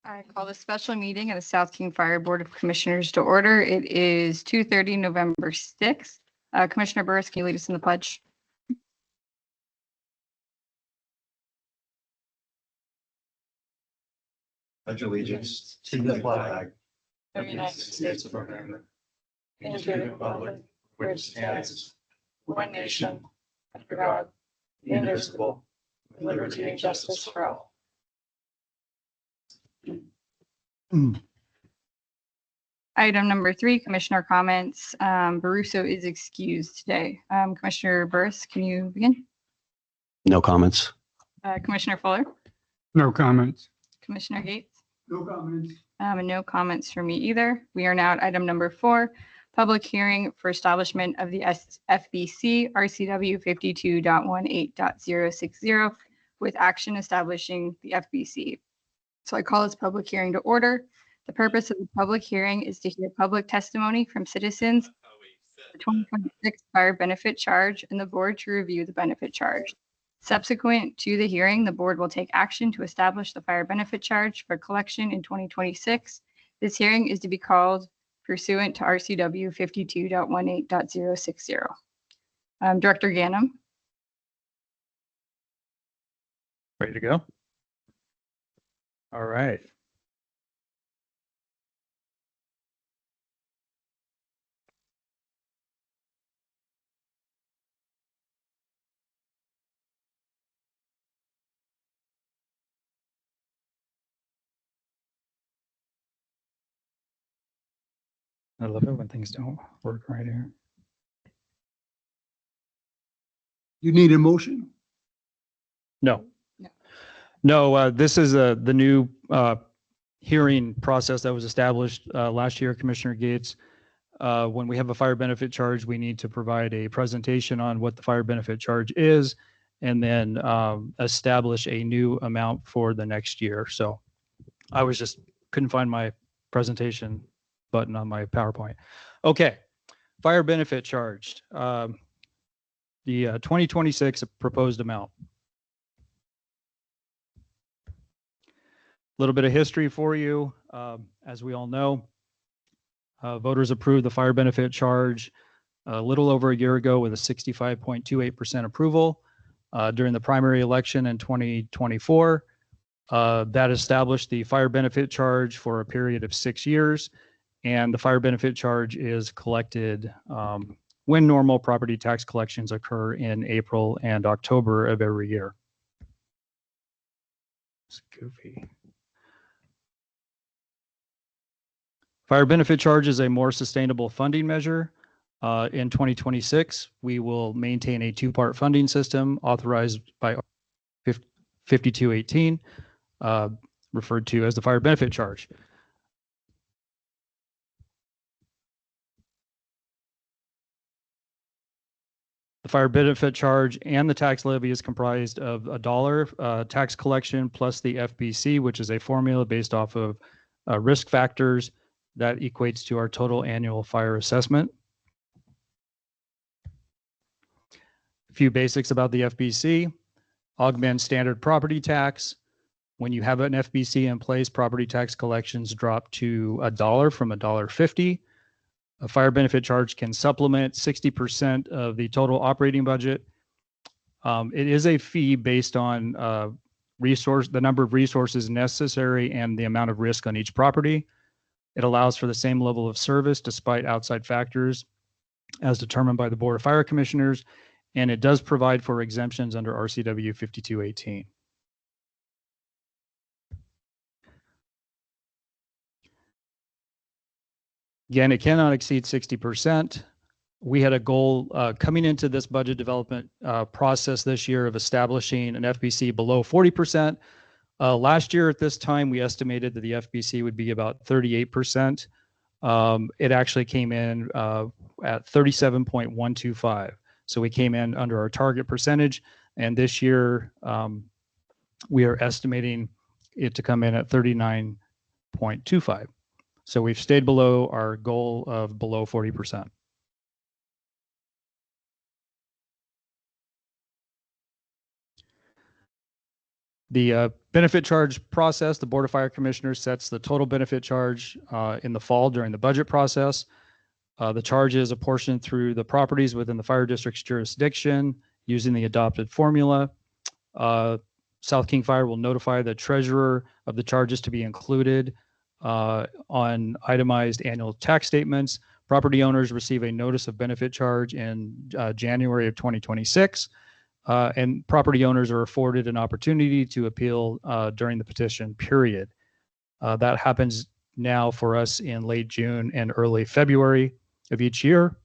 I call the special meeting of the South King Fire Board of Commissioners to order. It is 2:30 November 6th. Commissioner Burris, can you lead us in the pledge? Pledge allegiance to the flag of the United States of America and to the republic for which stands one nation, under God, indivisible, with liberty and justice for all. Item number 3, Commissioner comments. Baruso is excused today. Commissioner Burris, can you begin? No comments. Commissioner Fuller, No comments. Commissioner Gates, No comments. and no comments from me either. We are now at item number 4, public hearing for establishment of the FBC RCW 52.18.060 with action establishing the FBC. So I call this public hearing to order. The purpose of the public hearing is to hear public testimony from citizens for 2026 fire benefit charge and the board to review the benefit charge. Subsequent to the hearing, the board will take action to establish the fire benefit charge for collection in 2026. This hearing is to be called pursuant to RCW 52.18.060. Director Ganem. Ready to go? All right. I love it when things don't work right here. You need a motion? No. No. No, this is the new hearing process that was established last year, Commissioner Gates. When we have a fire benefit charge, we need to provide a presentation on what the fire benefit charge is and then establish a new amount for the next year. So I couldn't find my presentation button on my PowerPoint. Okay, fire benefit charged. The 2026 proposed amount. A little bit of history for you. As we all know, voters approved the fire benefit charge a little over a year ago with a 65.28% approval during the primary election in 2024. That established the fire benefit charge for a period of 6 years. And the fire benefit charge is collected when normal property tax collections occur in April and October of every year. It's goofy. Fire benefit charge is a more sustainable funding measure. In 2026, we will maintain a 2-part funding system authorized by 5218, referred to as the fire benefit charge. The fire benefit charge and the tax levy is comprised of $1 tax collection plus the FBC, which is a formula based off of risk factors that equates to our total annual fire assessment. A few basics about the FBC. Augment standard property tax. When you have an FBC in place, property tax collections drop to $1 from $1.50. A fire benefit charge can supplement 60% of the total operating budget. It is a fee based on the number of resources necessary and the amount of risk on each property. It allows for the same level of service despite outside factors as determined by the Board of Fire Commissioners, and it does provide for exemptions under RCW 5218. Again, it cannot exceed 60%. We had a goal coming into this budget development process this year of establishing an FBC below 40%. Last year at this time, we estimated that the FBC would be about 38%. It actually came in at 37.125. So we came in under our target percentage. And this year, we are estimating it to come in at 39.25. So we've stayed below our goal of below 40%. The benefit charge process, the Board of Fire Commissioners sets the total benefit charge in the fall during the budget process. The charge is apportioned through the properties within the fire district's jurisdiction using the adopted formula. South King Fire will notify the treasurer of the charges to be included on itemized annual tax statements. Property owners receive a notice of benefit charge in January of 2026. And property owners are afforded an opportunity to appeal during the petition period. That happens now for us in late June and early February of each year.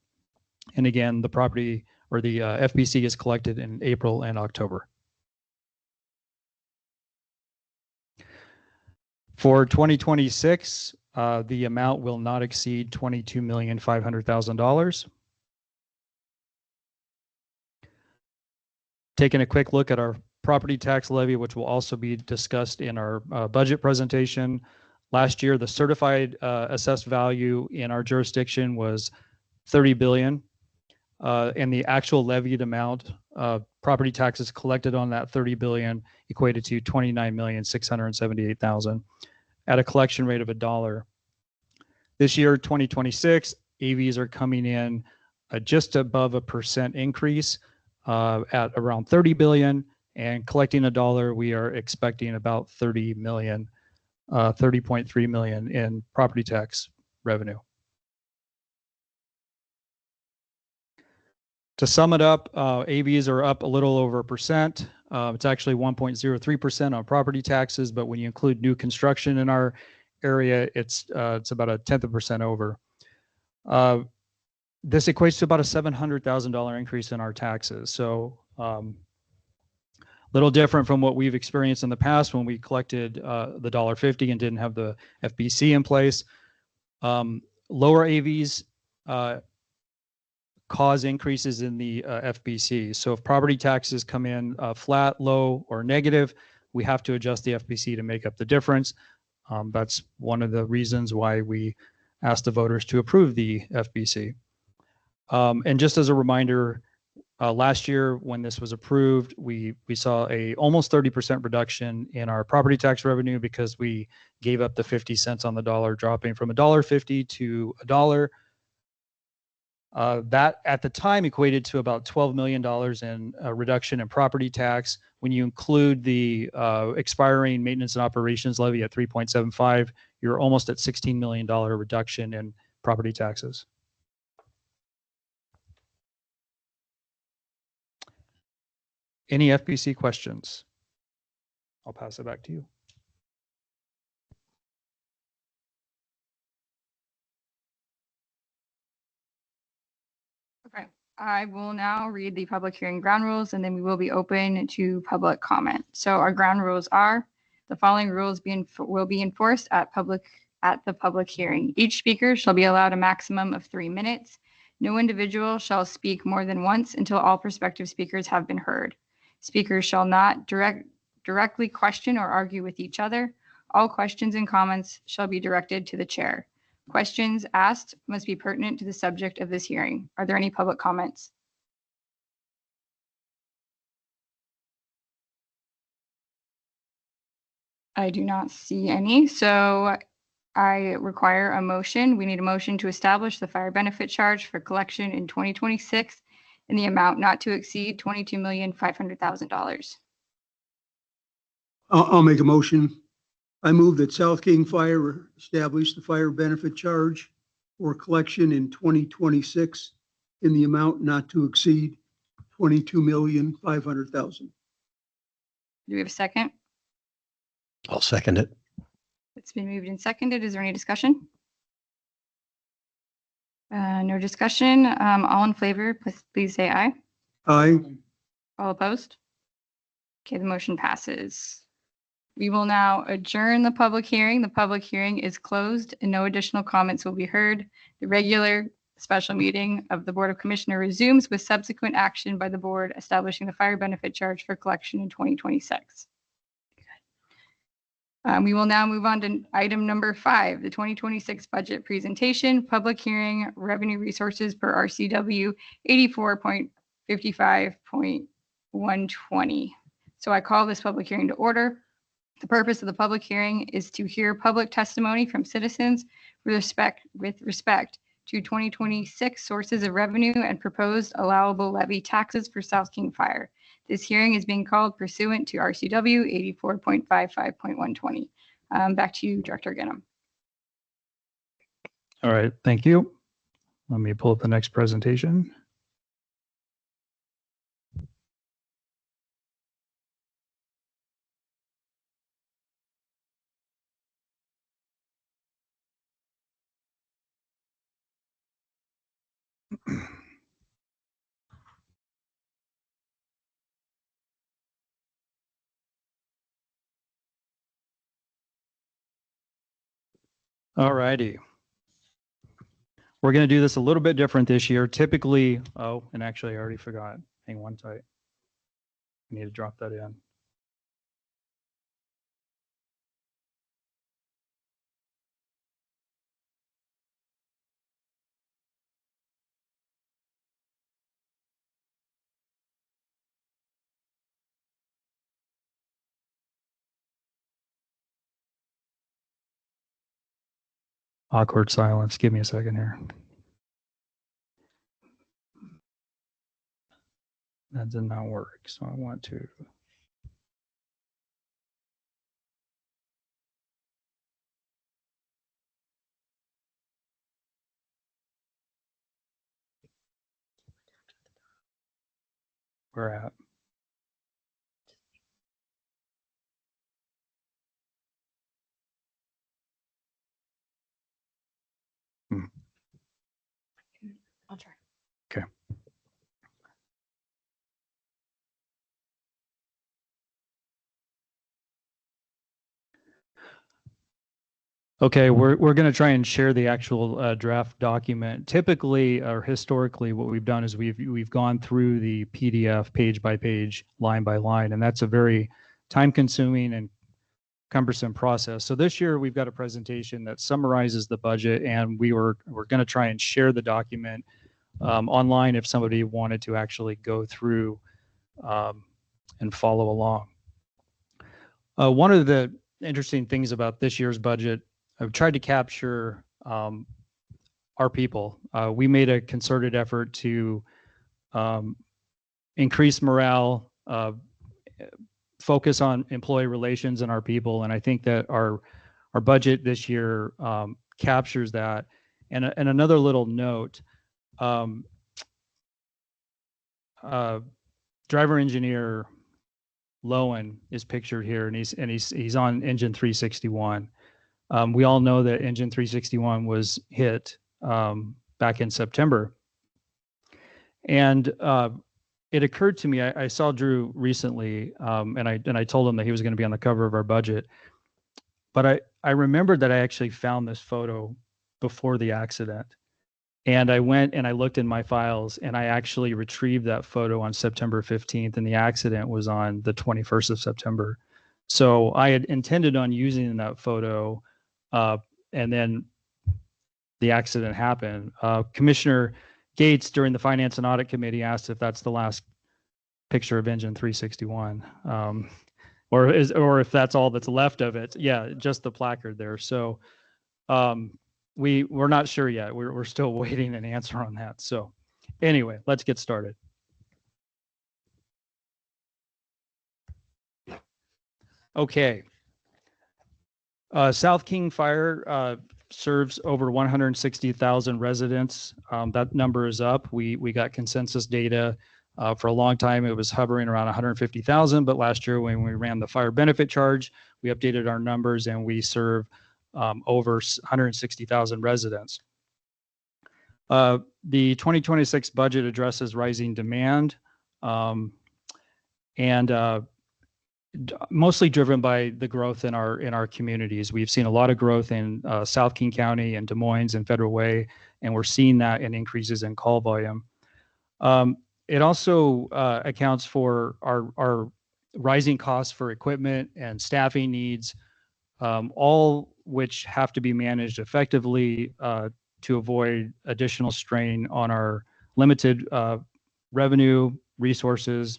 And again, the property or the FBC is collected in April and October. For 2026, the amount will not exceed $22,500,000. Taking a quick look at our property tax levy, which will also be discussed in our budget presentation. Last year, the certified assessed value in our jurisdiction was $30 billion, and the actual levied amount of property taxes collected on that $30 billion equated to $29,678,000 at a collection rate of $1. This year, 2026, AVs are coming in just above a % increase at around 30 billion, and collecting $1, we are expecting about 30 million, 30.3 million in property tax revenue. To sum it up, AVs are up a little over a %. It's actually 1.03% on property taxes, but when you include new construction in our area, it's about a 1/10% over. This equates to about a $700,000 increase in our taxes. So little different from what we've experienced in the past when we collected the $1.50 and didn't have the FBC in place. Lower AVs cause increases in the FBC. So if property taxes come in flat, low, or negative, we have to adjust the FBC to make up the difference. That's one of the reasons why we asked the voters to approve the FBC. And just as a reminder, last year when this was approved, we saw a almost 30% reduction in our property tax revenue because we gave up the 50 cents on the dollar, dropping from $1.50 to $1. That at the time equated to about $12 million in reduction in property tax. When you include the expiring maintenance and operations levy at 3.75, you're almost at $16 million reduction in property taxes. Any FBC questions? I'll pass it back to you. Okay, I will now read the public hearing ground rules, and then we will be open to public comment. So our ground rules are: the following rules will be enforced at the public hearing. Each speaker shall be allowed a maximum of 3 minutes. No individual shall speak more than once until all prospective speakers have been heard. Speakers shall not directly question or argue with each other. All questions and comments shall be directed to the chair. Questions asked must be pertinent to the subject of this hearing. Are there any public comments? I do not see any, so I require a motion. We need a motion to establish the fire benefit charge for collection in 2026 in the amount not to exceed $22,500,000. I'll make a motion. I move that South King Fire establish the fire benefit charge for collection in 2026 in the amount not to exceed $22,500,000. Do we have a second? I'll second it. It's been moved and seconded. Is there any discussion? No discussion. All in favor, please say aye. Aye. All opposed? Okay, the motion passes. We will now adjourn the public hearing. The public hearing is closed and no additional comments will be heard. The regular special meeting of the Board of Commissioners resumes with subsequent action by the board establishing the fire benefit charge for collection in 2026. We will now move on to item number 5, the 2026 budget presentation, public hearing, revenue resources per RCW 84.55.120. So I call this public hearing to order. The purpose of the public hearing is to hear public testimony from citizens with respect to 2026 sources of revenue and proposed allowable levy taxes for South King Fire. This hearing is being called pursuant to RCW 84.55.120. Back to you, Director Ginnam. All right, thank you. Let me pull up the next presentation. All righty. We're going to do this a little bit different this year. Typically, oh, and actually I already forgot. Hang one tight. I need to drop that in. Awkward silence. Give me a second here. That did not work. So I want to. We're at. I'll try. Okay. Okay, we're going to try and share the actual draft document. Typically, or historically, what we've done is we've gone through the PDF page by page, line by line, and that's a very time-consuming and cumbersome process. So this year we've got a presentation that summarizes the budget, and we're going to try and share the document online if somebody wanted to actually go through and follow along. One of the interesting things about this year's budget, I've tried to capture our people. We made a concerted effort to increase morale, focus on employee relations and our people, and I think that our budget this year captures that. And another little note, driver engineer Lowen is pictured here, and he's on engine 361. We all know that engine 361 was hit back in September. And it occurred to me, I saw Drew recently, and I told him that he was going to be on the cover of our budget. But I remembered that I actually found this photo before the accident. And I went and I looked in my files, and I actually retrieved that photo on September 15th, and the accident was on the 21st of September. So I had intended on using that photo, and then the accident happened. Commissioner Gates, during the Finance and Audit Committee, asked if that's the last picture of engine 361, or if that's all that's left of it. Yeah, just the placard there. So we're not sure yet. We're still waiting an answer on that. So anyway, let's get started. Okay. South King Fire serves over 160,000 residents. That number is up. We got consensus data. For a long time, it was hovering around 150,000, but last year when we ran the fire benefit charge, we updated our numbers and we serve over 160,000 residents. The 2026 budget addresses rising demand and mostly driven by the growth in our communities. We've seen a lot of growth in South King County and Des Moines and Federal Way, and we're seeing that in increases in call volume. It also accounts for our rising costs for equipment and staffing needs, all which have to be managed effectively to avoid additional strain on our limited revenue, resources,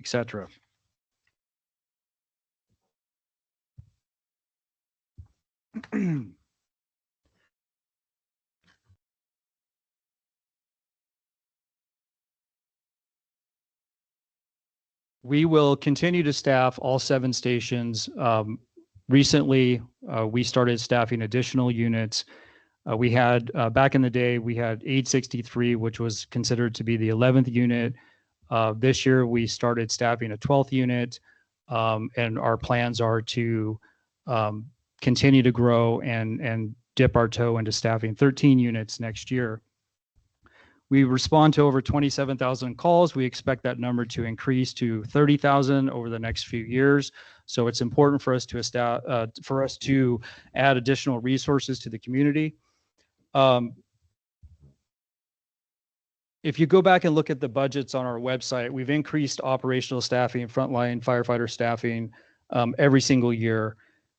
etc. We will continue to staff all 7 stations. Recently, we started staffing additional units. We had, back in the day, we had 863, which was considered to be the 11th unit. This year, we started staffing a 12th unit, and our plans are to continue to grow and dip our toe into staffing 13 units next year. We respond to over 27,000 calls. We expect that number to increase to 30,000 over the next few years. So it's important for us to add additional resources to the community. If you go back and look at the budgets on our website, we've increased operational staffing, frontline firefighter staffing every single year.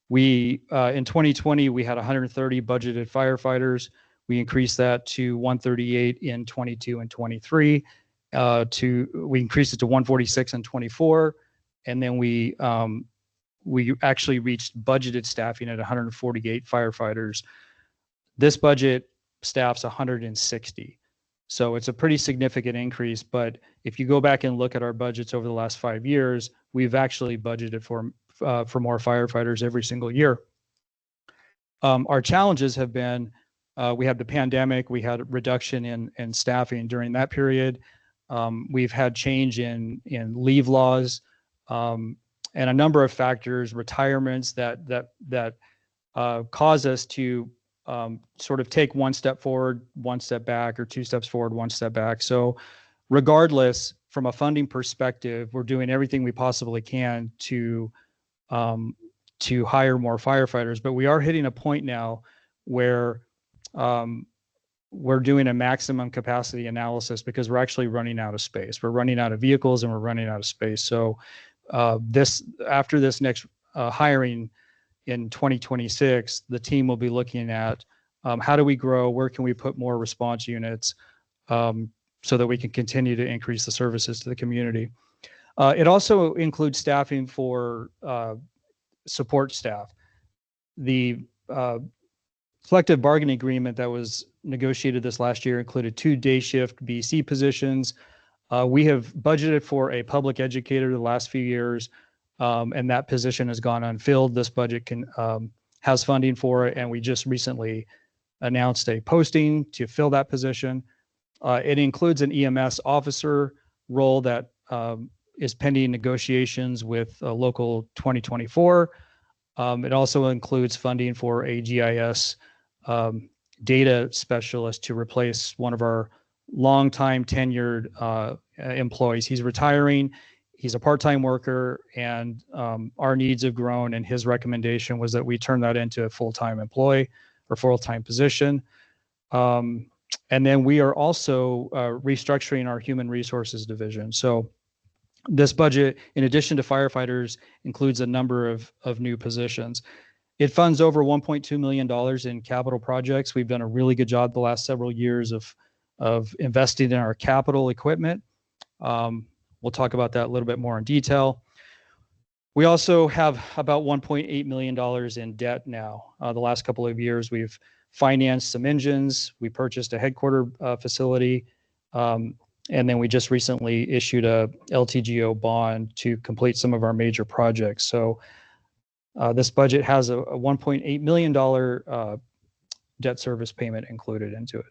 We in 2020 we had 130 budgeted firefighters. We increased that to 138 in 22 and 23. We increased it to 146 in 24, and then we actually reached budgeted staffing at 148 firefighters. This budget staffs 160. So it's a pretty significant increase. But if you go back and look at our budgets over the last 5 years, we've actually budgeted for more firefighters every single year. Our challenges have been, we had the pandemic, we had a reduction in staffing during that period. We've had change in leave laws, and a number of factors, retirements that cause us to sort of take one step forward, one step back, or 2 steps forward, 1 step back. So regardless, from a funding perspective, we're doing everything we possibly can to hire more firefighters. But we are hitting a point now where we're doing a maximum capacity analysis because we're actually running out of space. We're running out of vehicles and we're running out of space. So after this next hiring in 2026, the team will be looking at how do we grow, where can we put more response units so that we can continue to increase the services to the community. It also includes staffing for support staff. The collective bargaining agreement that was negotiated this last year included 2 day shift BC positions. We have budgeted for a public educator the last few years, and that position has gone unfilled. This budget has funding for it, and we just recently announced a posting to fill that position. It includes an EMS officer role that is pending negotiations with Local 2024. It also includes funding for a GIS data specialist to replace one of our longtime tenured employees. He's retiring. He's a part-time worker, and our needs have grown, and his recommendation was that we turn that into a full-time employee or full-time position. And then we are also restructuring our human resources division. So this budget, in addition to firefighters, includes a number of new positions. It funds over $1.2 million in capital projects. We've done a really good job the last several years of investing in our capital equipment. We'll talk about that a little bit more in detail. We also have about $1.8 million in debt now. The last couple of years, we've financed some engines. We purchased a headquarter facility. And then we just recently issued a LTGO bond to complete some of our major projects. So this budget has a $1.8 million debt service payment included into it.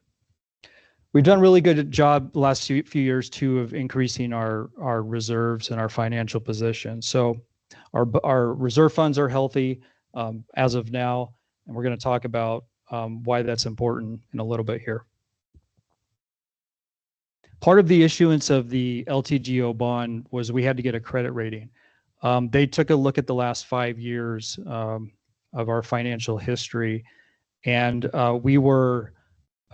We've done a really good job the last few years too of increasing our reserves and our financial position. So our reserve funds are healthy as of now, and we're going to talk about why that's important in a little bit here. Part of the issuance of the LTGO bond was we had to get a credit rating. They took a look at the last 5 years of our financial history, and we were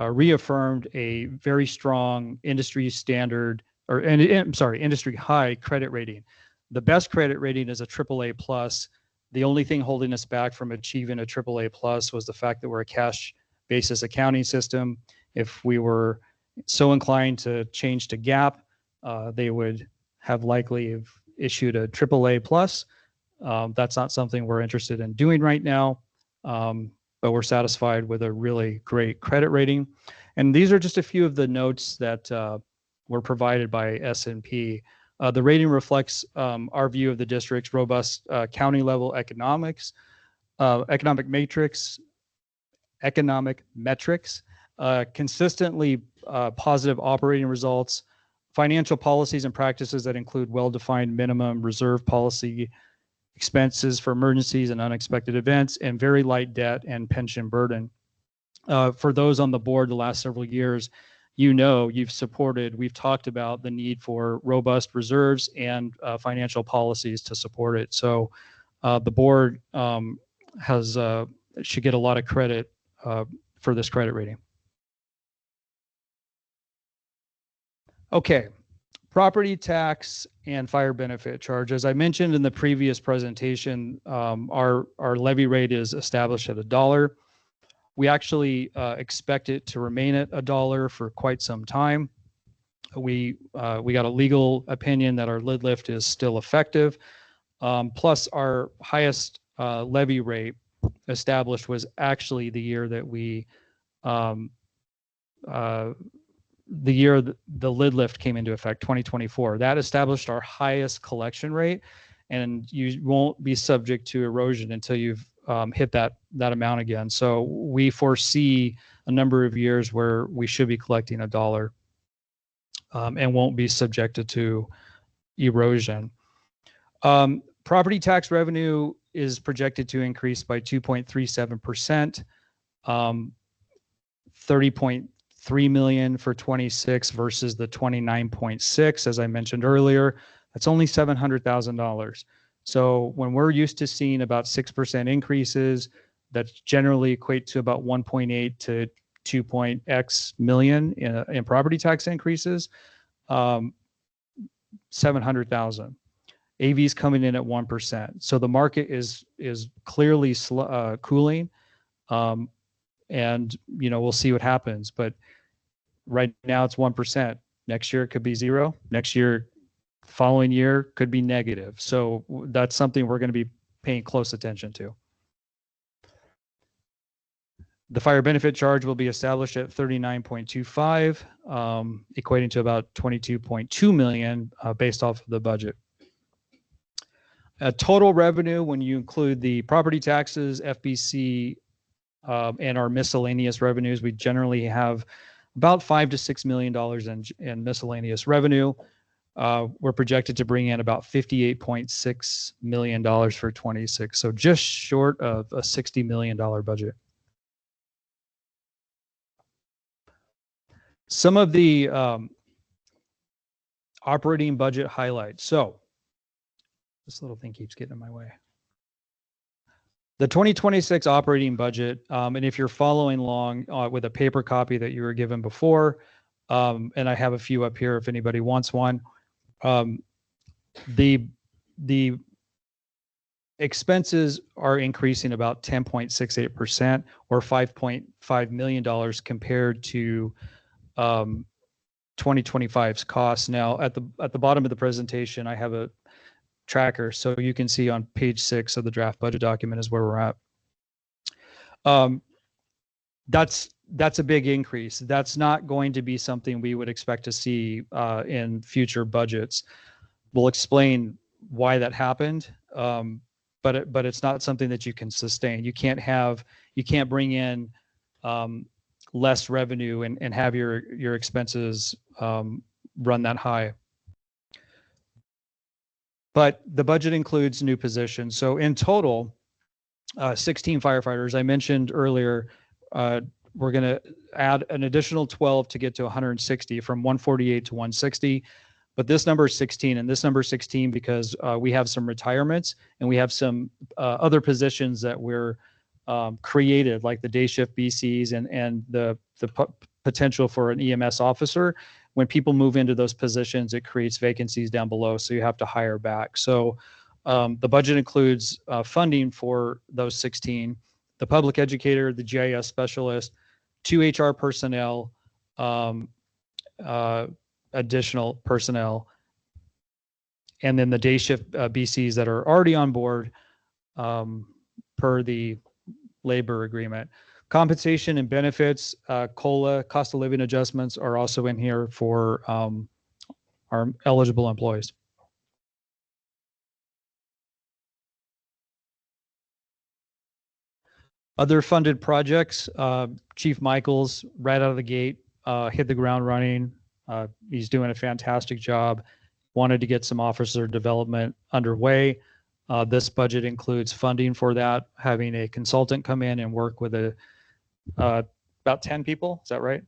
reaffirmed a very strong industry standard, industry high credit rating. The best credit rating is a AAA plus. The only thing holding us back from achieving a AAA plus was the fact that we're a cash basis accounting system. If we were so inclined to change to GAAP, they would have likely have issued a AAA plus. That's not something we're interested in doing right now. but we're satisfied with a really great credit rating. And these are just a few of the notes that were provided by S&P. The rating reflects our view of the district's robust county level economic metrics, consistently positive operating results, financial policies and practices that include well-defined minimum reserve policy, expenses for emergencies and unexpected events, and very light debt and pension burden. For those on the board the last several years, we've talked about the need for robust reserves and financial policies to support it. So the board should get a lot of credit for this credit rating. Okay, property tax and fire benefit charge. As I mentioned in the previous presentation, our levy rate is established at $1. We actually expect it to remain at $1 for quite some time. We got a legal opinion that our lid lift is still effective. Plus, our highest levy rate established was actually the year that the lid lift came into effect, 2024. That established our highest collection rate, and you won't be subject to erosion until you've hit that amount again. So we foresee a number of years where we should be collecting $1 and won't be subjected to erosion. Property tax revenue is projected to increase by 2.37%, 30.3 million for 26 versus the 29.6, as I mentioned earlier. That's only $700,000. So when we're used to seeing about 6% increases, that generally equate to about 1.8 to 2.x million in property tax increases. 700,000. AV's coming in at 1%. So the market is clearly cooling, and we'll see what happens. But right now it's 1%. Next year it could be 0. Next year, following year could be negative. So that's something we're going to be paying close attention to. The fire benefit charge will be established at 39.25, equating to about 22.2 million based off of the budget. Total revenue, when you include the property taxes, FBC, and our miscellaneous revenues, we generally have about $5 to $6 million in miscellaneous revenue. We're projected to bring in about $58.6 million for 26, so just short of a $60 million budget. Some of the operating budget highlights. So this little thing keeps getting in my way. The 2026 operating budget, and if you're following along with a paper copy that you were given before, and I have a few up here if anybody wants one, the expenses are increasing about 10.68% or $5.5 million compared to 2025's costs. Now, at the bottom of the presentation, I have a tracker, so you can see on page 6 of the draft budget document is where we're at. That's a big increase. That's not going to be something we would expect to see in future budgets. We'll explain why that happened, but it's not something that you can sustain. You can't bring in less revenue and have your expenses run that high. But the budget includes new positions. So in total, 16 firefighters. I mentioned earlier, we're going to add an additional 12 to get to 160, from 148 to 160. But this number is 16, and this number is 16 because we have some retirements and we have some other positions that we're created, like the day shift BCs and the potential for an EMS officer. When people move into those positions, it creates vacancies down below, so you have to hire back. So the budget includes funding for those 16, the public educator, the GIS specialist, 2 HR personnel, additional personnel, and then the day shift BCs that are already on board per the labor agreement. Compensation and benefits, COLA, cost of living adjustments are also in here for our eligible employees. Other funded projects, Chief Michaels, right out of the gate, hit the ground running. He's doing a fantastic job. Wanted to get some officer development underway. This budget includes funding for that, having a consultant come in and work with about 10 people. Is that right?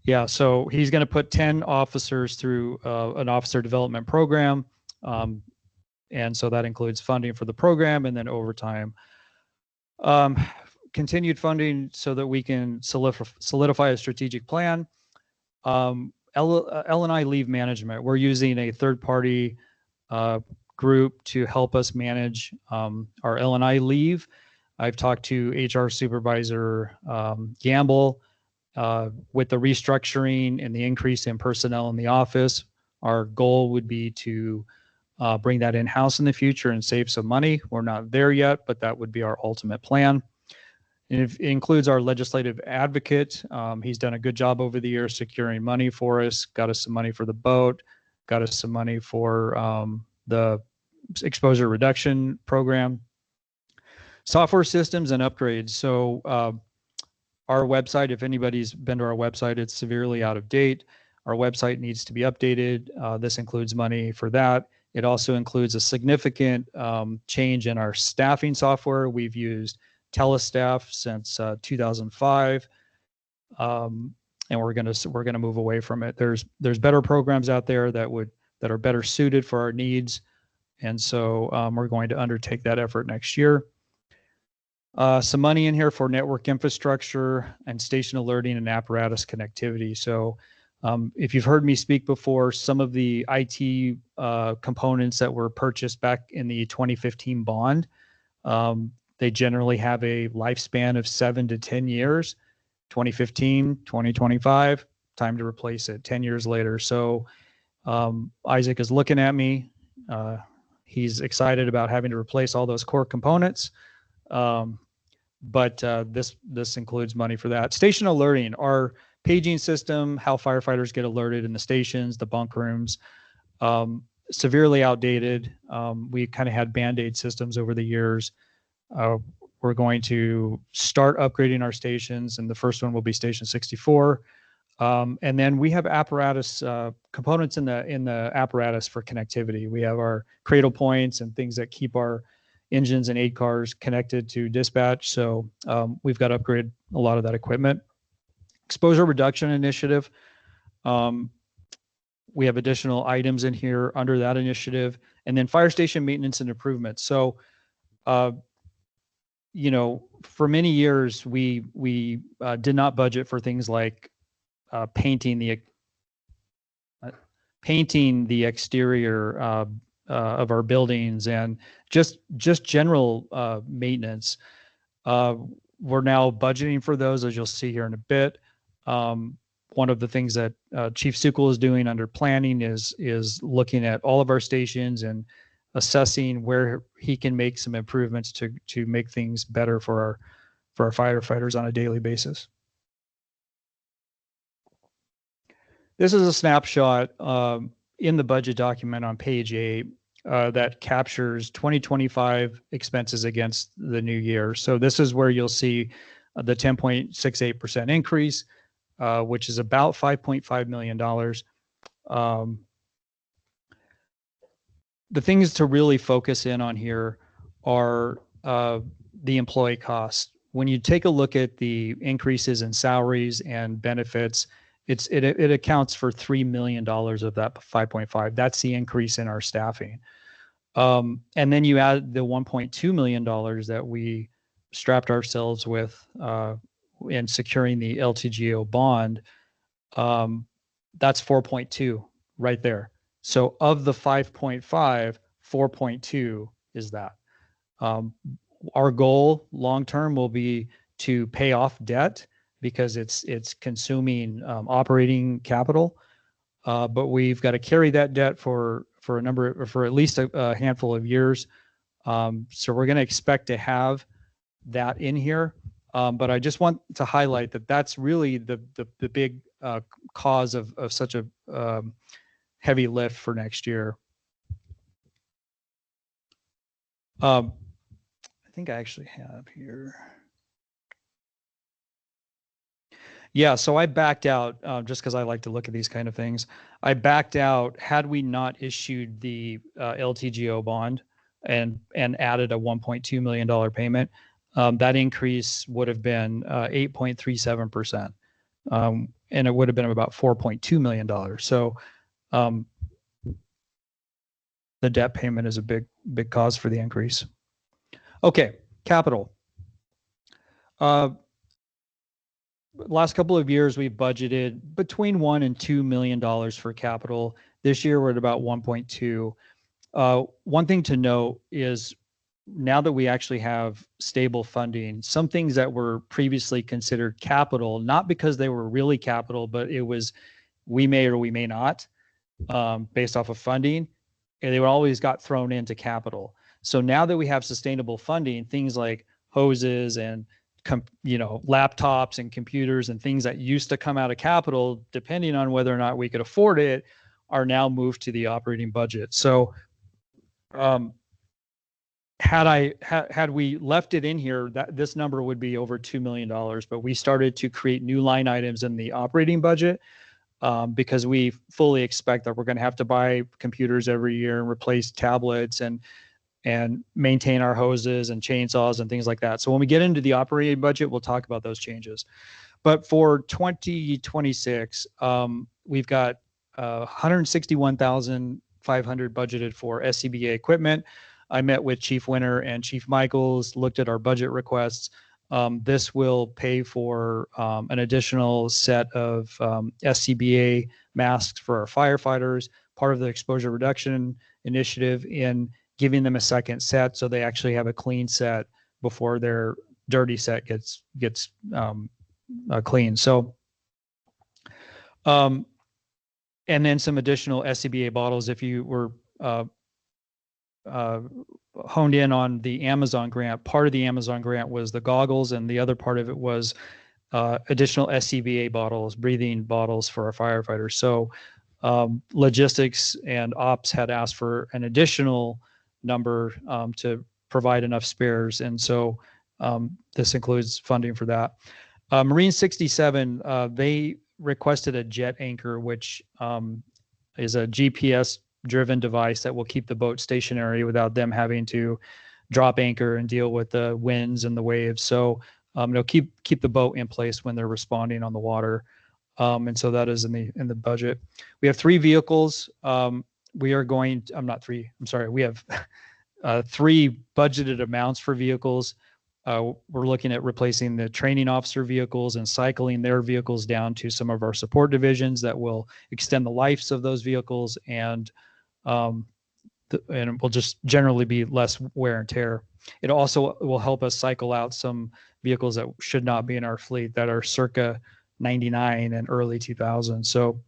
Yeah, so he's going to put 10 officers through an officer development program. And so that includes funding for the program and then overtime. Continued funding so that we can solidify a strategic plan. L&I leave management. We're using a third-party group to help us manage our L&I leave. I've talked to HR Supervisor Gamble. With the restructuring and the increase in personnel in the office, our goal would be to bring that in-house in the future and save some money. We're not there yet, but that would be our ultimate plan. And it includes our legislative advocate. He's done a good job over the years securing money for us, got us some money for the boat, got us some money for the exposure reduction program. Software systems and upgrades. So our website, if anybody's been to our website, it's severely out of date. Our website needs to be updated. This includes money for that. It also includes a significant change in our staffing software. We've used Telestaff since 2005, and we're gonna move away from it. There's better programs out there that are better suited for our needs, and so we're going to undertake that effort next year. Some money in here for network infrastructure and station alerting and apparatus connectivity. So if you've heard me speak before, some of the IT components that were purchased back in the 2015 bond, they generally have a lifespan of 7 to 10 years. 2015, 2025, time to replace it 10 years later. So Isaac is looking at me. He's excited about having to replace all those core components. But this includes money for that. Station alerting, our paging system, how firefighters get alerted in the stations, the bunk rooms, severely outdated. We kind of had Band-Aid systems over the years. We're going to start upgrading our stations, and the first one will be Station 64. And then we have apparatus components in the apparatus for connectivity. We have our cradle points and things that keep our engines and aid cars connected to dispatch. So we've got to upgrade a lot of that equipment. Exposure reduction initiative. We have additional items in here under that initiative, and then fire station maintenance and improvements. So, you know, for many years we did not budget for things like painting the exterior of our buildings and just general maintenance. We're now budgeting for those, as you'll see here in a bit. One of the things that Chief Sukul is doing under planning is looking at all of our stations and assessing where he can make some improvements to make things better for our firefighters on a daily basis. This is a snapshot in the budget document on page 8 that captures 2025 expenses against the new year. So this is where you'll see the 10.68% increase, which is about $5.5 million. The things to really focus in on here are the employee costs. When you take a look at the increases in salaries and benefits, it accounts for $3 million of that 5.5. That's the increase in our staffing. And then you add the $1.2 million that we strapped ourselves with in securing the LTGO bond. That's 4.2 right there. So of the 5.5, 4.2 is that. Our goal long-term will be to pay off debt because it's consuming operating capital. but we've got to carry that debt for at least a handful of years. So we're going to expect to have that in here. But I just want to highlight that that's really the big cause of such a heavy lift for next year. I think I actually have here. Yeah, so I backed out just because I like to look at these kind of things. I backed out had we not issued the LTGO bond and added a $1.2 million payment. That increase would have been 8.37%, and it would have been about $4.2 million. So the debt payment is a big cause for the increase. Okay, capital. Last couple of years, we've budgeted between $1 and $2 million for capital. This year, we're at about 1.2. One thing to note is now that we actually have stable funding, some things that were previously considered capital, not because they were really capital, but it was we may or we may not, based off of funding, and they always got thrown into capital. So now that we have sustainable funding, things like hoses and laptops and computers and things that used to come out of capital, depending on whether or not we could afford it, are now moved to the operating budget. So had we left it in here, this number would be over $2 million, but we started to create new line items in the operating budget because we fully expect that we're going to have to buy computers every year and replace tablets and maintain our hoses and chainsaws and things like that. So when we get into the operating budget, we'll talk about those changes. But for 2026, we've got $161,500 budgeted for SCBA equipment. I met with Chief Winter and Chief Michaels, looked at our budget requests. This will pay for an additional set of SCBA masks for our firefighters, part of the exposure reduction initiative in giving them a second set so they actually have a clean set before their dirty set gets clean. So, and then some additional SCBA bottles. If you were honed in on the Amazon grant, part of the Amazon grant was the goggles, and the other part of it was additional SCBA bottles, breathing bottles for our firefighters. So logistics and ops had asked for an additional number to provide enough spares. And so this includes funding for that. Marine 67, they requested a jet anchor, which is a GPS driven device that will keep the boat stationary without them having to drop anchor and deal with the winds and the waves. So it'll keep the boat in place when they're responding on the water. And so that is in the budget. We have 3 vehicles. We are going, we have 3 budgeted amounts for vehicles. We're looking at replacing the training officer vehicles and cycling their vehicles down to some of our support divisions that will extend the lives of those vehicles and will just generally be less wear and tear. It also will help us cycle out some vehicles that should not be in our fleet that are circa 99 and early 2000. So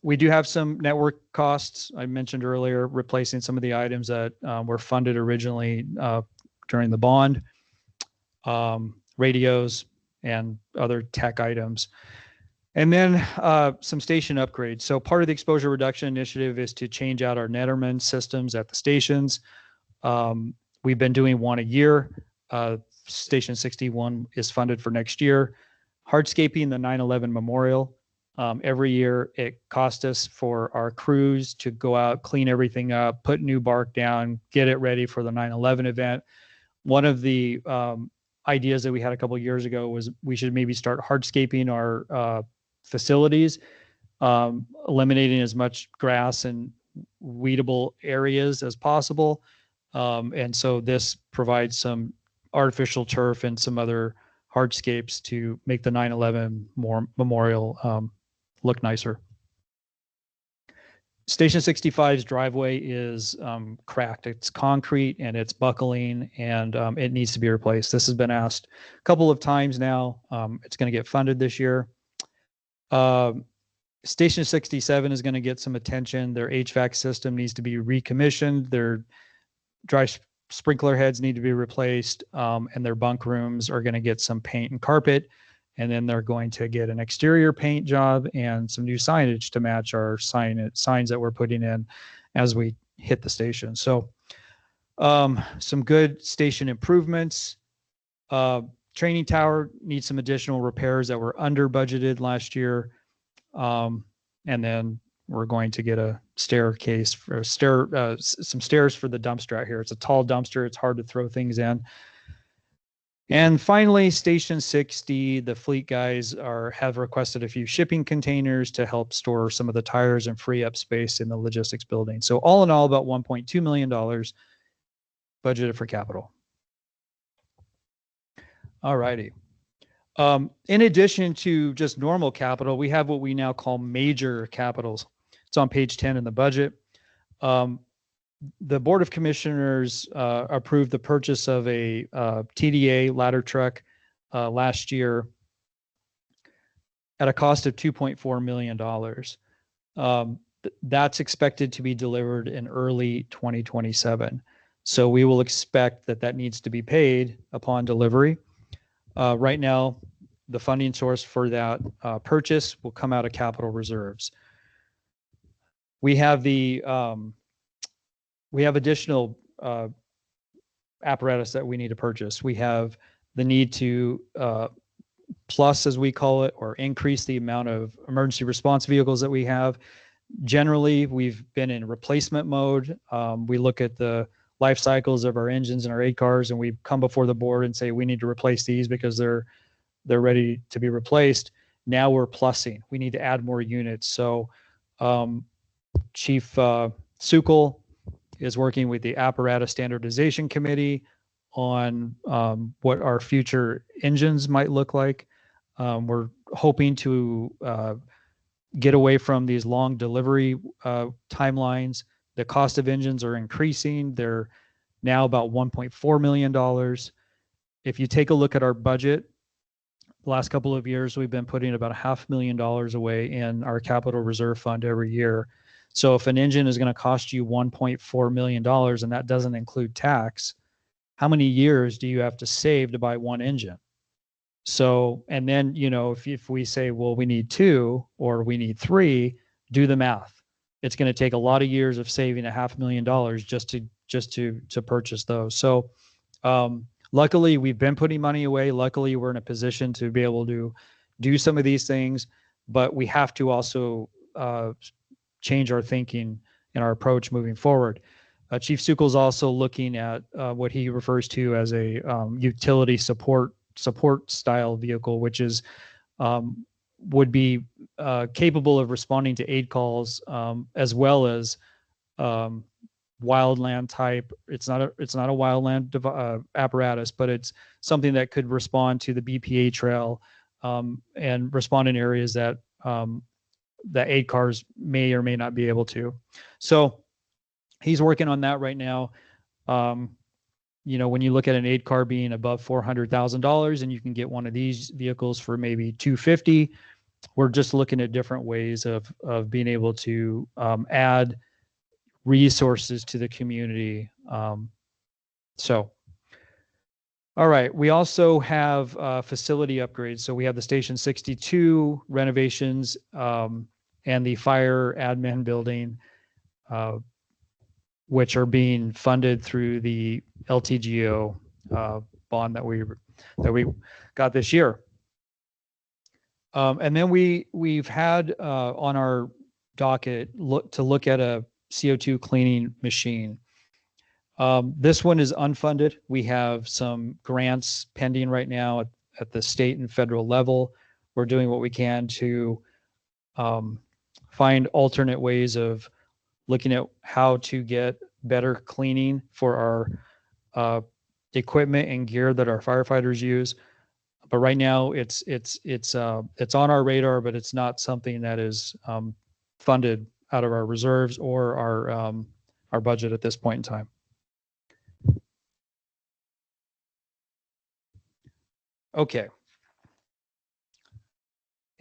we do have some network costs. I mentioned earlier, replacing some of the items that were funded originally during the bond, radios and other tech items. And then some station upgrades. So part of the exposure reduction initiative is to change out our Netterman systems at the stations. We've been doing one a year. Station 61 is funded for next year. Hardscaping the 9/11 memorial. Every year it costs us for our crews to go out, clean everything up, put new bark down, get it ready for the 9/11 event. One of the ideas that we had a couple of years ago was we should maybe start hardscaping our facilities, eliminating as much grass and weedable areas as possible. And so this provides some artificial turf and some other hardscapes to make the 9/11 memorial look nicer. Station 65's driveway is cracked. It's concrete and it's buckling and it needs to be replaced. This has been asked a couple of times now. It's going to get funded this year. Station 67 is going to get some attention. Their HVAC system needs to be recommissioned. Their sprinkler heads need to be replaced, and their bunk rooms are going to get some paint and carpet. And then they're going to get an exterior paint job and some new signage to match our signs that we're putting in as we hit the station. So some good station improvements. Training tower needs some additional repairs that were under budgeted last year. And then we're going to get a staircase for some stairs for the dumpster out here. It's a tall dumpster. It's hard to throw things in. And finally, Station 60, the fleet guys have requested a few shipping containers to help store some of the tires and free up space in the logistics building. So all in all, about $1.2 million budgeted for capital. All righty. In addition to just normal capital, we have what we now call major capitals. It's on page 10 in the budget. The Board of Commissioners approved the purchase of a TDA ladder truck last year at a cost of $2.4 million. That's expected to be delivered in early 2027. So we will expect that needs to be paid upon delivery. Right now, the funding source for that purchase will come out of capital reserves. We have additional apparatus that we need to purchase. We have the need to plus, as we call it, or increase the amount of emergency response vehicles that we have. Generally, we've been in replacement mode. We look at the life cycles of our engines and our 8 cars, and we come before the board and say we need to replace these because they're ready to be replaced. Now we're plussing. We need to add more units. So Chief Sukol is working with the Apparatus Standardization Committee on what our future engines might look like. We're hoping to get away from these long delivery timelines. The cost of engines are increasing. They're now about $1.4 million. If you take a look at our budget, the last couple of years, we've been putting about $500,000 away in our capital reserve fund every year. So if an engine is going to cost you $1.4 million and that doesn't include tax, how many years do you have to save to buy one engine? So, and then, if we say, well, we need 2 or we need 3, do the math. It's going to take a lot of years of saving $500,000 just to purchase those. So, luckily, we've been putting money away. Luckily, we're in a position to be able to do some of these things, but we have to also change our thinking and our approach moving forward. Chief Sukol is also looking at what he refers to as a utility support style vehicle, which is would be capable of responding to aid calls as well as wildland type. It's not a wildland apparatus, but it's something that could respond to the BPA trail and respond in areas that that aid cars may or may not be able to. So he's working on that right now. When you look at an aid car being above $400,000 and you can get one of these vehicles for maybe $250,000, we're just looking at different ways of being able to add resources to the community. All right. We also have facility upgrades. So we have the Station 62 renovations and the fire admin building, which are being funded through the LTGO bond that we got this year. And then we've had on our docket to look at a CO2 cleaning machine. This one is unfunded. We have some grants pending right now at the state and federal level. We're doing what we can to find alternate ways of looking at how to get better cleaning for our equipment and gear that our firefighters use. But right now it's on our radar, but it's not something that is funded out of our reserves or our budget at this point in time. Okay.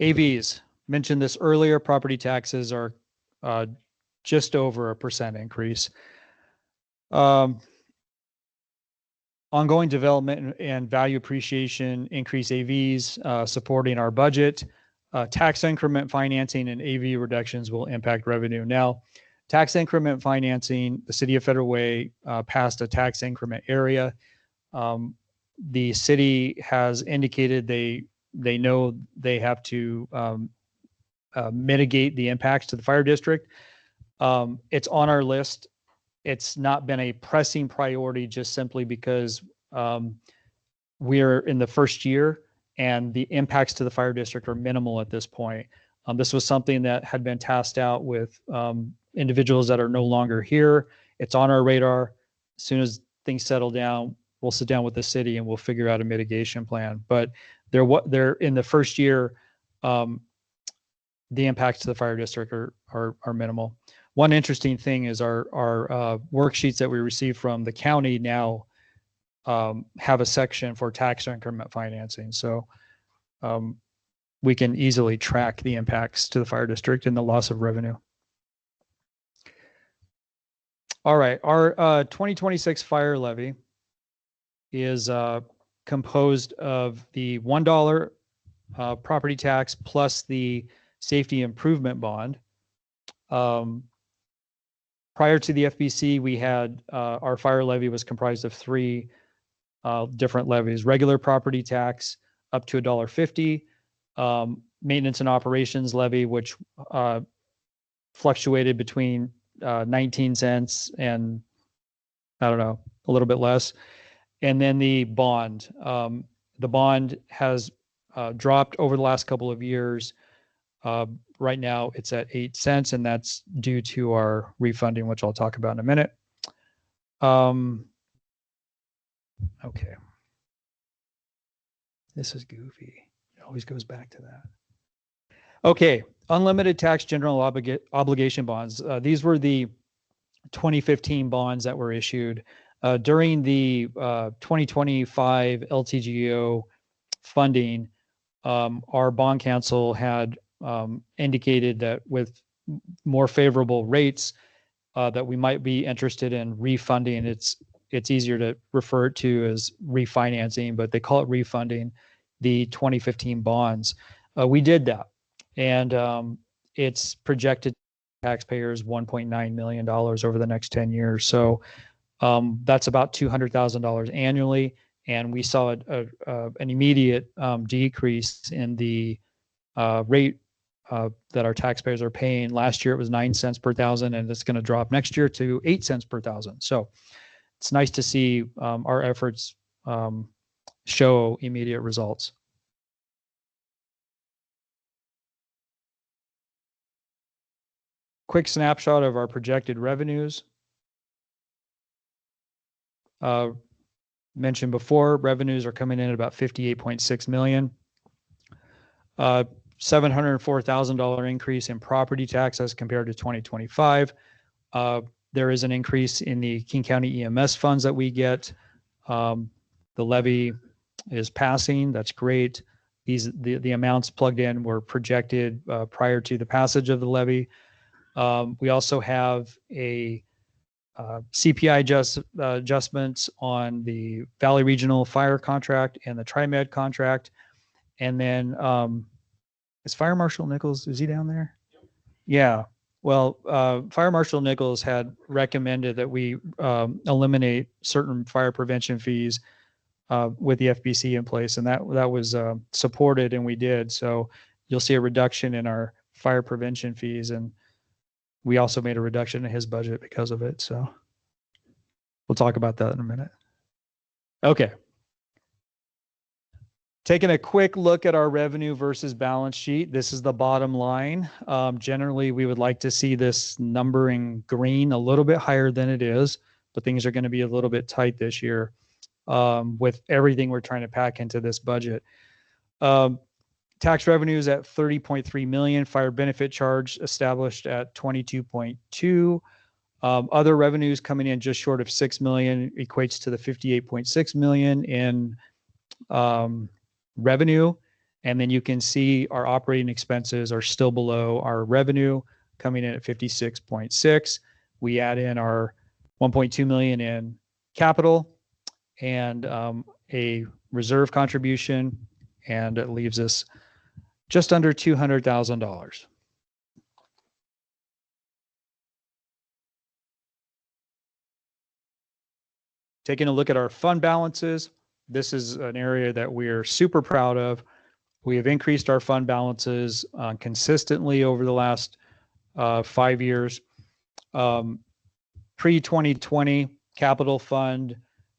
AVs. mentioned this earlier, property taxes are just over 1% increase. Ongoing development and value appreciation, increase AVs, supporting our budget. Tax increment financing and AV reductions will impact revenue. Now, tax increment financing, the City of Federal Way passed a tax increment area. The city has indicated they know they have to mitigate the impacts to the fire district. It's on our list. It's not been a pressing priority just simply because we're in the first year and the impacts to the fire district are minimal at this point. This was something that had been tasked out with individuals that are no longer here. It's on our radar. As soon as things settle down, we'll sit down with the city and we'll figure out a mitigation plan. But they're in the first year, the impacts to the fire district are minimal. One interesting thing is our worksheets that we receive from the county now have a section for tax increment financing. So we can easily track the impacts to the fire district and the loss of revenue. All right, our 2026 fire levy is composed of the $1 property tax plus the safety improvement bond. Prior to the FBC, we had our fire levy was comprised of three different levies: regular property tax up to $1.50, maintenance and operations levy, which fluctuated between 19 cents and I don't know, a little bit less, and then the bond. The bond has dropped over the last couple of years. Right now it's at 8 cents, and that's due to our refunding, which I'll talk about in a minute. Okay. This is goofy. It always goes back to that. Okay. Unlimited tax general obligation bonds. These were the 2015 bonds that were issued during the 2025 LTGO funding. Our bond council had indicated that with more favorable rates that we might be interested in refunding. It's easier to refer to as refinancing, but they call it refunding the 2015 bonds. We did that, and it's projected taxpayers $1.9 million over the next 10 years. So that's about $200,000 annually, and we saw an immediate decrease in the rate that our taxpayers are paying. Last year it was 9 cents per thousand, and it's going to drop next year to 8 cents per thousand. So it's nice to see our efforts show immediate results. Quick snapshot of our projected revenues. Mentioned before, revenues are coming in at about $58.6 million. $704,000 increase in property tax as compared to 2025. There is an increase in the King County EMS funds that we get. The levy is passing. That's great. The amounts plugged in were projected prior to the passage of the levy. We also have a CPI adjustments on the Valley Regional Fire contract and the TriMed contract. And then is Fire Marshal Nichols, is he down there? Yeah. Well, Fire Marshal Nichols had recommended that we eliminate certain fire prevention fees with the FBC in place, and that was supported, and we did. So you'll see a reduction in our fire prevention fees, and we also made a reduction in his budget because of it. So we'll talk about that in a minute. Okay. Taking a quick look at our revenue versus balance sheet. This is the bottom line. Generally, we would like to see this number in green a little bit higher than it is, but things are going to be a little bit tight this year with everything we're trying to pack into this budget. Tax revenues at $30.3 million, fire benefit charge established at $22.2. Other revenues coming in just short of $6 million equates to the $58.6 million in revenue. And then you can see our operating expenses are still below our revenue, coming in at 56.6. We add in our 1.2 million in capital and a reserve contribution, and it leaves us just under $200,000. Taking a look at our fund balances, this is an area that we're super proud of. We have increased our fund balances consistently over the last 5 years. Pre-2020 capital fund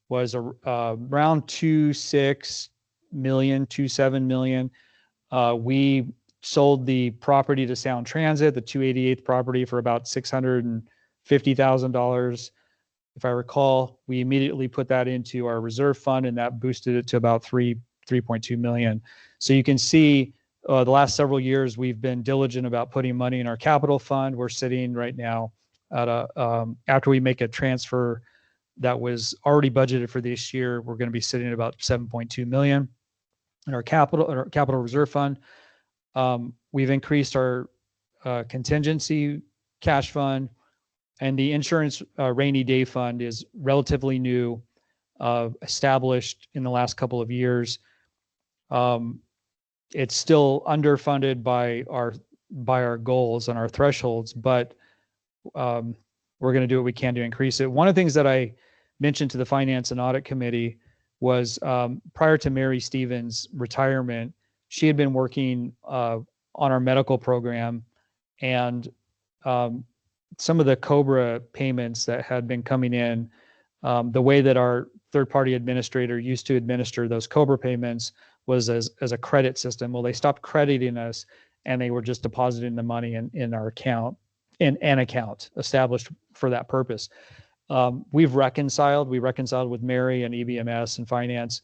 was around 2.6 million, 2.7 million. We sold the property to Sound Transit, the 288th property, for about $650,000. If I recall, we immediately put that into our reserve fund, and that boosted it to about 3.2 million. So you can see the last several years we've been diligent about putting money in our capital fund. We're sitting right now at after we make a transfer that was already budgeted for this year, we're going to be sitting at about 7.2 million in our capital reserve fund. We've increased our contingency cash fund, and the insurance rainy day fund is relatively new, established in the last couple of years. It's still underfunded by our goals and our thresholds, but we're going to do what we can to increase it. One of the things that I mentioned to the Finance and Audit Committee was prior to Mary Stevens' retirement, she had been working on our medical program, and some of the COBRA payments that had been coming in, the way that our third-party administrator used to administer those COBRA payments was as a credit system. Well, they stopped crediting us, and they were just depositing the money in our account, in an account established for that purpose. We reconciled with Mary and EBMS and Finance,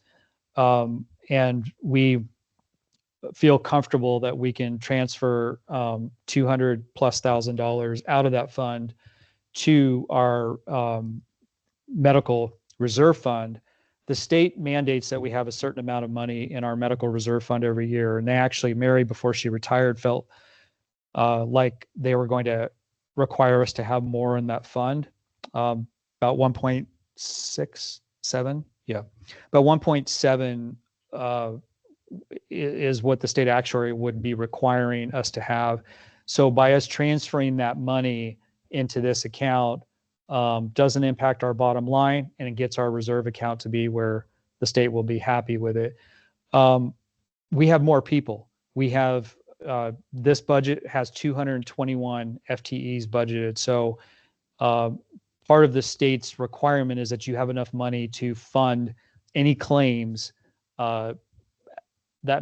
and we feel comfortable that we can transfer $200,000+ out of that fund to our medical reserve fund. The state mandates that we have a certain amount of money in our medical reserve fund every year. And they actually, Mary, before she retired, felt like they were going to require us to have more in that fund, about 1.67. Yeah, about 1.7 is what the state actuary would be requiring us to have. So by us transferring that money into this account, doesn't impact our bottom line, and it gets our reserve account to be where the state will be happy with it. We have more people. We have, this budget has 221 FTEs budgeted. So part of the state's requirement is that you have enough money to fund any claims that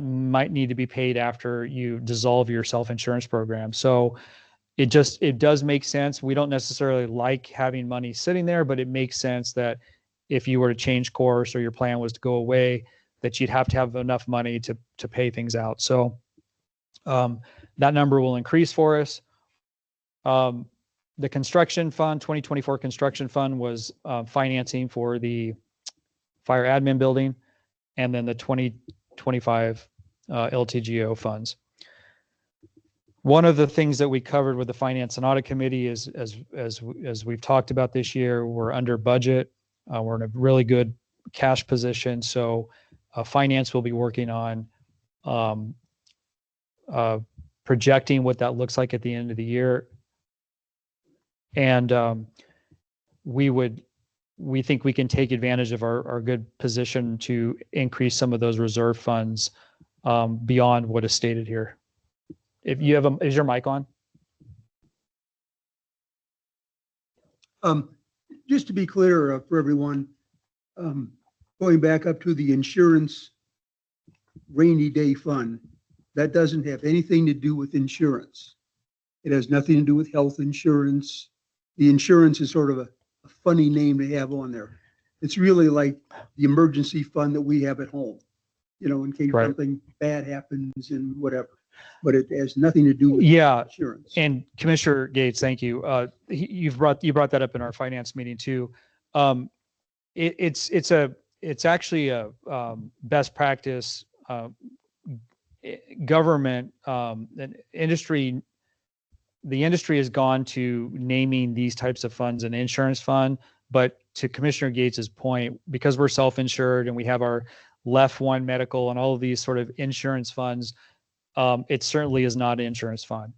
might need to be paid after you dissolve your self-insurance program. So it does make sense. We don't necessarily like having money sitting there, but it makes sense that if you were to change course or your plan was to go away, that you'd have to have enough money to pay things out. So that number will increase for us. The construction fund, 2024 construction fund, was financing for the fire admin building, and then the 2025 LTGO funds. One of the things that we covered with the Finance and Audit Committee is, as we've talked about this year, we're under budget. We're in a really good cash position. So Finance will be working on projecting what that looks like at the end of the year. And we think we can take advantage of our good position to increase some of those reserve funds beyond what is stated here. If you have is your mic on? Just to be clear for everyone, going back up to the insurance rainy day fund, that doesn't have anything to do with insurance. It has nothing to do with health insurance. The insurance is sort of a funny name to have on there. It's really like the emergency fund that we have at home, in case something bad happens and whatever. But it has nothing to do with insurance. And Commissioner Gates, thank you. You brought that up in our finance meeting too. It's actually a best practice government, and industry, the industry has gone to naming these types of funds an insurance fund. But to Commissioner Gates's point, because we're self-insured and we have our Left One medical and all of these sort of insurance funds, it certainly is not an insurance fund.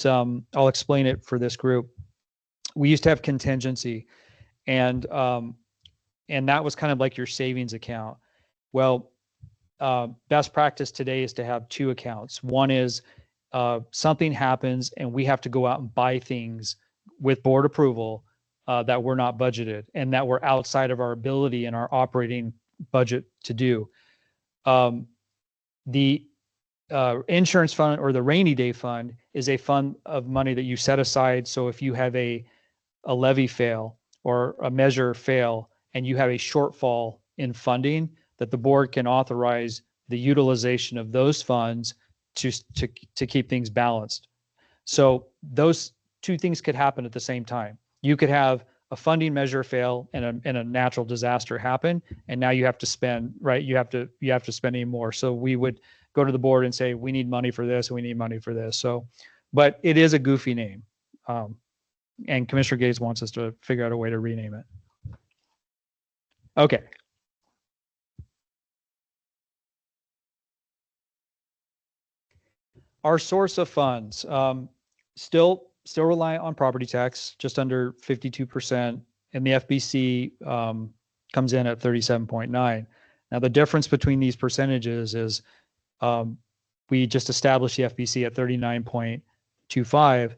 I'll explain it for this group. We used to have contingency, and that was kind of like your savings account. Well, best practice today is to have two accounts. One is something happens and we have to go out and buy things with board approval that were not budgeted and that were outside of our ability and our operating budget to do. The insurance fund or the rainy day fund is a fund of money that you set aside. So if you have a levy fail or a measure fail and you have a shortfall in funding, that the board can authorize the utilization of those funds to keep things balanced. So those two things could happen at the same time. You could have a funding measure fail and a natural disaster happen, and now you have to spend, right? You have to spend any more. So we would go to the board and say, we need money for this, and we need money for this. So, but it is a goofy name. And Commissioner Gates wants us to figure out a way to rename it. Okay. Our source of funds, still reliant on property tax, just under 52%, and the FBC comes in at 37.9. Now, the difference between these percentages is we just established the FBC at 39.25.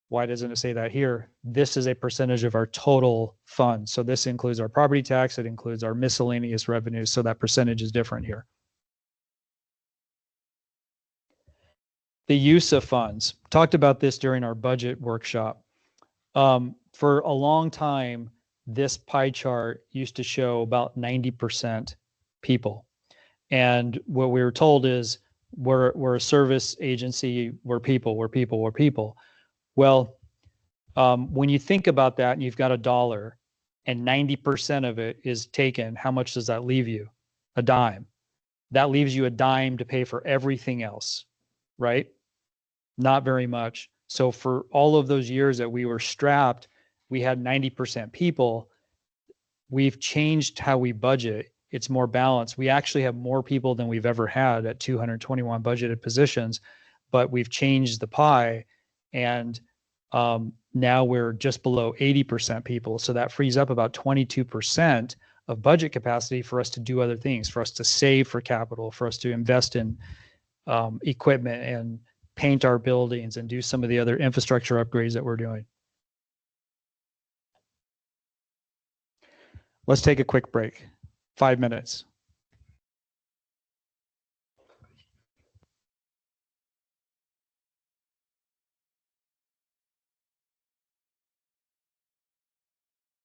Why doesn't it say that here? This is a percentage of our total funds. So this includes our property tax, it includes our miscellaneous revenues, so that percentage is different here. The use of funds. Talked about this during our budget workshop. For a long time, this pie chart used to show about 90% people. And what we were told is we're a service agency, we're people. Well, when you think about that and you've got $1 and 90% of it is taken, how much does that leave you? A dime. That leaves you a dime to pay for everything else, right? Not very much. So for all of those years that we were strapped, we had 90% people. We've changed how we budget. It's more balanced. We actually have more people than we've ever had at 221 budgeted positions, but we've changed the pie, and now we're just below 80% people. So that frees up about 22% of budget capacity for us to do other things, for us to save for capital, for us to invest in equipment and paint our buildings and do some of the other infrastructure upgrades that we're doing. Let's take a quick break. 5 minutes.